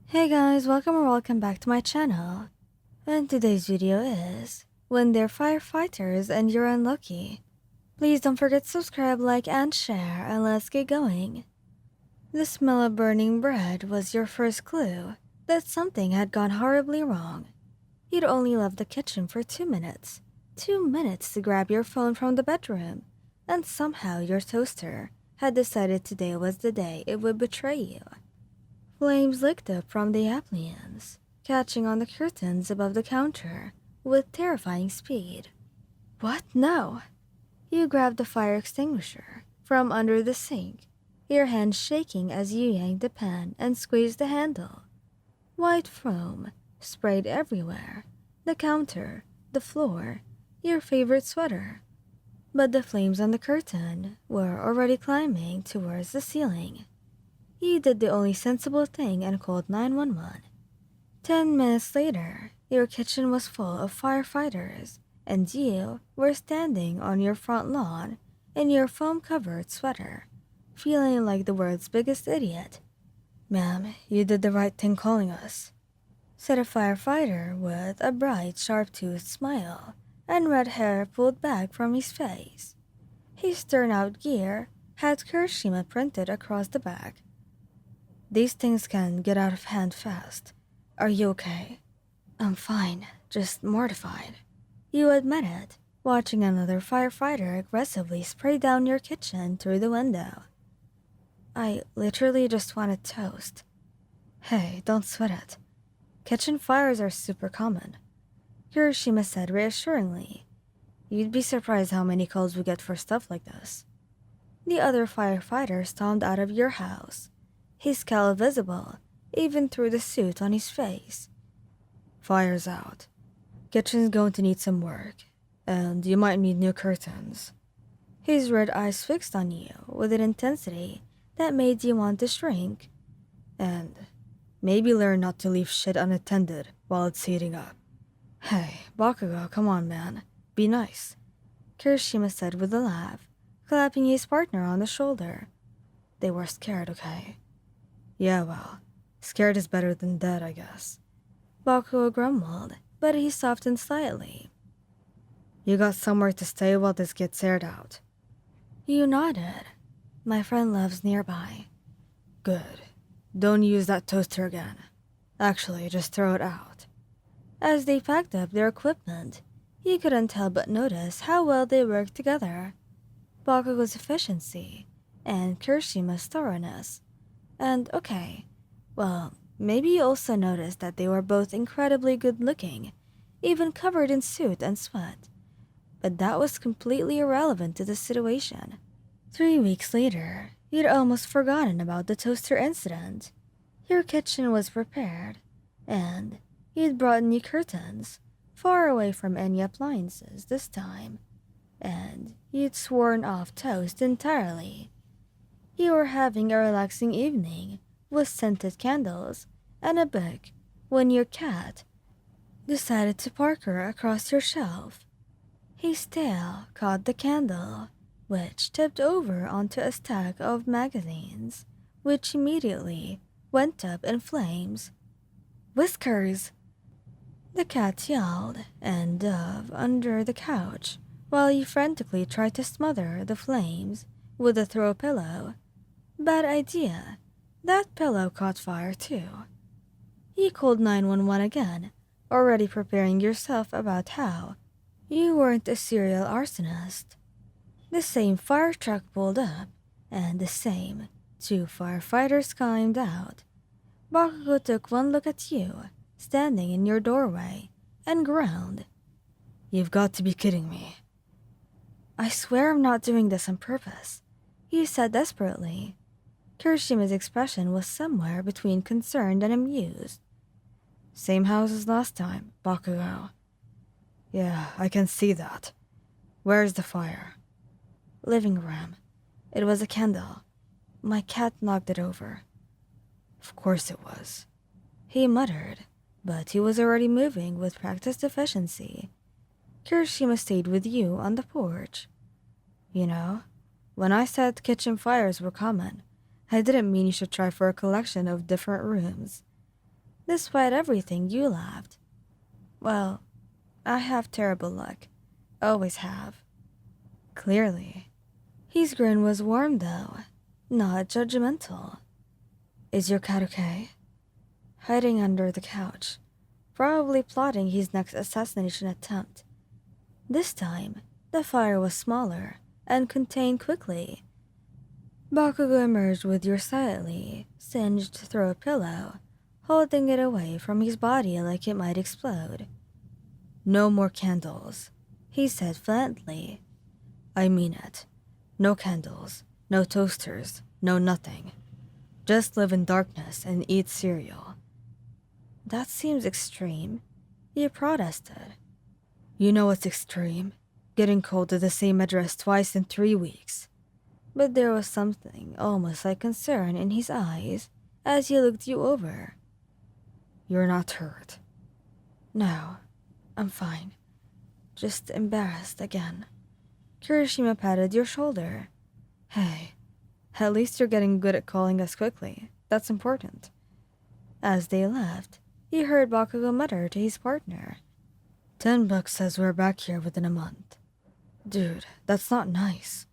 Hey guys, welcome back to my channel. And today's video is when they're firefighters and you're unlucky. Please don't forget to subscribe, like, and share, and let's get going. The smell of burning bread was your first clue that something had gone horribly wrong. You'd only left the kitchen for 2 minutes. 2 minutes to grab your phone from the bedroom, and somehow your toaster had decided today was the day it would betray you. Flames licked up from the appliance, catching on the curtains above the counter with terrifying speed. What? No! You grabbed the fire extinguisher from under the sink, your hand shaking as you yanked the pan and squeezed the handle. White foam sprayed everywhere, the counter, the floor, your favorite sweater. But the flames on the curtain were already climbing towards the ceiling. You did the only sensible thing and called 911. 10 minutes later, your kitchen was full of firefighters, and you were standing on your front lawn in your foam-covered sweater, feeling like the world's biggest idiot. "Ma'am, you did the right thing calling us," said a firefighter with a bright, sharp-toothed smile and red hair pulled back from his face. His turnout gear had Kirishima printed across the back. "These things can get out of hand fast. Are you okay?" "I'm fine, just mortified," you admitted, watching another firefighter aggressively spray down your kitchen through the window. "I literally just wanted toast." "Hey, don't sweat it. Kitchen fires are super common," Kirishima said reassuringly. "You'd be surprised how many calls we get for stuff like this." The other firefighter stormed out of your house, his scowl visible even through the suit on his face. "Fire's out. Kitchen's going to need some work, and you might need new curtains." His red eyes fixed on you with an intensity that made you want to shrink. "And maybe learn not to leave shit unattended while it's heating up." "Hey, Bakugo, come on, man. Be nice," Kirishima said with a laugh, clapping his partner on the shoulder. "They were scared, okay?" "Yeah, well, scared is better than dead, I guess," Bakugo grumbled, but he softened slightly. "You got somewhere to stay while this gets aired out?" You nodded. "My friend lives nearby." "Good. Don't use that toaster again. Actually, just throw it out." As they packed up their equipment, you couldn't help but notice how well they worked together. Bakugo's efficiency and Kirishima's thoroughness. And okay, well, maybe you also noticed that they were both incredibly good-looking, even covered in soot and sweat. But that was completely irrelevant to the situation. 3 weeks later, you'd almost forgotten about the toaster incident. Your kitchen was prepared, and you'd brought new curtains, far away from any appliances this time, and you'd sworn off toast entirely. You were having a relaxing evening with scented candles and a book when your cat decided to park her across your shelf. His tail caught the candle, which tipped over onto a stack of magazines, which immediately went up in flames. "Whiskers!" The cat yelled and dove under the couch while he frantically tried to smother the flames with a throw pillow. Bad idea. That pillow caught fire too. You called 911 again, already preparing yourself about how you weren't a serial arsonist. The same fire truck pulled up, and the same 2 firefighters climbed out. Bakugo took one look at you, standing in your doorway, and groaned. "You've got to be kidding me." "I swear I'm not doing this on purpose," he said desperately. Kirishima's expression was somewhere between concerned and amused. "Same house as last time, Bakugo." "Yeah, I can see that. Where's the fire?" "Living room. It was a candle. My cat knocked it over." "Of course it was," he muttered, but he was already moving with practiced efficiency. Kirishima stayed with you on the porch. "You know, when I said kitchen fires were common, I didn't mean you should try for a collection of different rooms. Despite everything, you laughed. Well, I have terrible luck. Always have. Clearly. His grin was warm, though, not judgmental. Is your cat okay? Hiding under the couch, probably plotting his next assassination attempt. This time, the fire was smaller and contained quickly. Bakugo emerged with your slightly singed throw pillow, holding it away from his body like it might explode. No more candles, he said flatly. I mean it. No candles, no toasters, no nothing. Just live in darkness and eat cereal. That seems extreme, you protested. You know what's extreme? Getting called to the same address twice in 3 weeks. But there was something almost like concern in his eyes as he looked you over. You're not hurt. No, I'm fine. Just embarrassed again. Kirishima patted your shoulder. Hey, at least you're getting good at calling us quickly. That's important. As they left, he heard Bakugo mutter to his partner. $10 says we're back here within a month. Dude, that's not nice.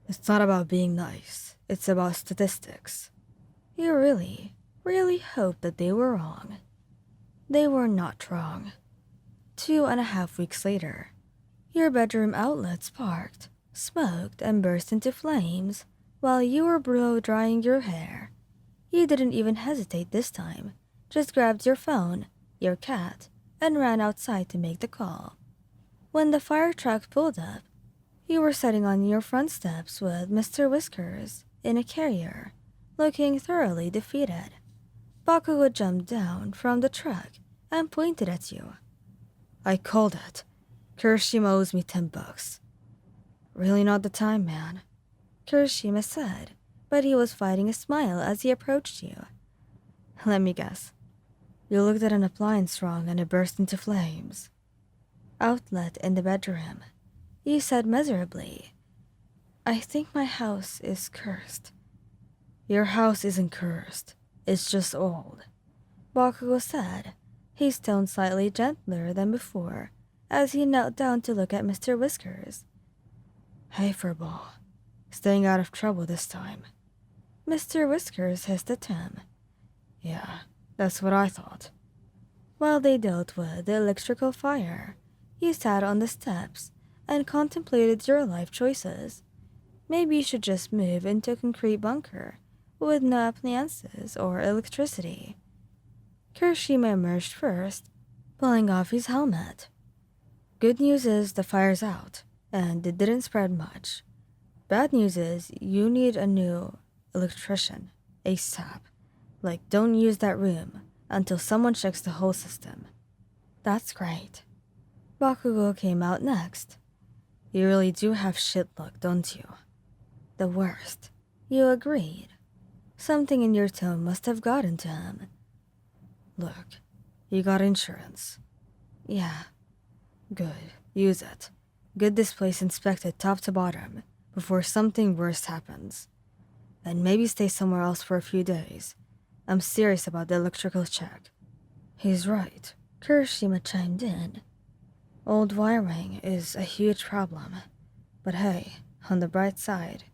It's not about being nice. It's about statistics. He really, really hoped that they were wrong. They were not wrong. 2.5 weeks later, your bedroom outlet sparked, smoked, and burst into flames while you were blow-drying your hair. You didn't even hesitate this time, just grabbed your phone, your cat, and ran outside to make the call. When the fire truck pulled up, you were sitting on your front steps with Mr. Whiskers in a carrier, looking thoroughly defeated. Bakugo jumped down from the truck and pointed at you. I called it. Kirishima owes me $10. Really not the time, man, Kirishima said, but he was fighting a smile as he approached you. Let me guess. You looked at an appliance wrong and it burst into flames. Outlet in the bedroom. You said miserably. I think my house is cursed. Your house isn't cursed. It's just old, Bakugo said, his tone slightly gentler than before, as he knelt down to look at Mr. Whiskers. Hey, furball. Staying out of trouble this time. Mr. Whiskers hissed at him. Yeah, that's what I thought. While they dealt with the electrical fire, you sat on the steps and contemplated your life choices. Maybe you should just move into a concrete bunker with no appliances or electricity. Kirishima emerged first, pulling off his helmet. Good news is the fire's out, and it didn't spread much. Bad news is you need a new electrician, ASAP. Like, don't use that room until someone checks the whole system. That's great. Bakugo came out next. You really do have shit luck, don't you? The worst. You agreed. Something in your tone must have gotten to him. Look, you got insurance. Yeah. Good. Use it. Get this place inspected top to bottom before something worse happens. And maybe stay somewhere else for a few days. I'm serious about the electrical check. He's right. Kirishima chimed in. Old wiring is a huge problem. But hey, on the bright side,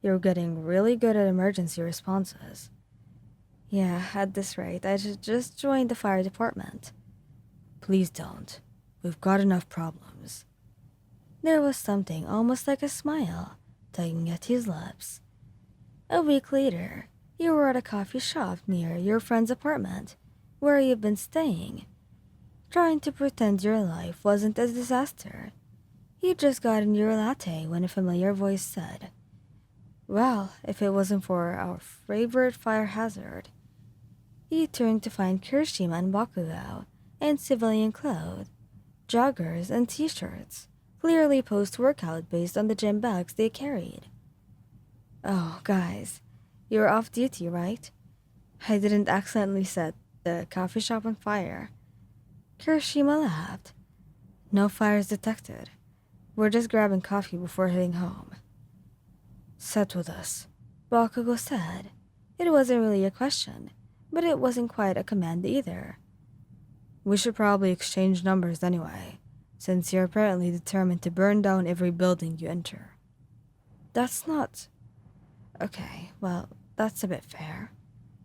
you're getting really good at emergency responses. Yeah, at this rate, I should just join the fire department. Please don't. We've got enough problems. There was something almost like a smile tugging at his lips. A week later, you were at a coffee shop near your friend's apartment, where you've been staying, trying to pretend your life wasn't a disaster. You just got in your latte when a familiar voice said, well, if it wasn't for our favorite fire hazard. You turned to find Kirishima and Bakugo in civilian clothes, joggers and t-shirts, clearly post-workout based on the gym bags they carried. Oh, guys, you're off duty, right? I didn't accidentally set the coffee shop on fire. Kirishima laughed. No fires detected. We're just grabbing coffee before heading home. Sit with us, Bakugo said. It wasn't really a question, but it wasn't quite a command either. We should probably exchange numbers anyway, since you're apparently determined to burn down every building you enter. That's not... Okay, well, that's a bit fair.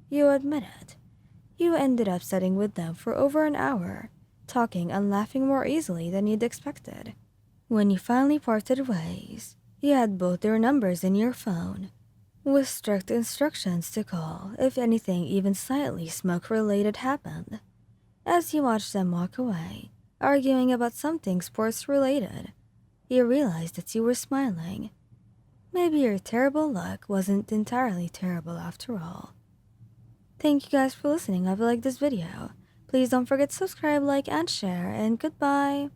You admit it. You ended up sitting with them for over an hour, talking and laughing more easily than you'd expected. When you finally parted ways, you had both their numbers in your phone, with strict instructions to call if anything even slightly smoke-related happened. As you watched them walk away, arguing about something sports-related, you realized that you were smiling. Maybe your terrible luck wasn't entirely terrible after all. Thank you guys for listening. If you liked this video, please don't forget to subscribe, like, and share, and goodbye!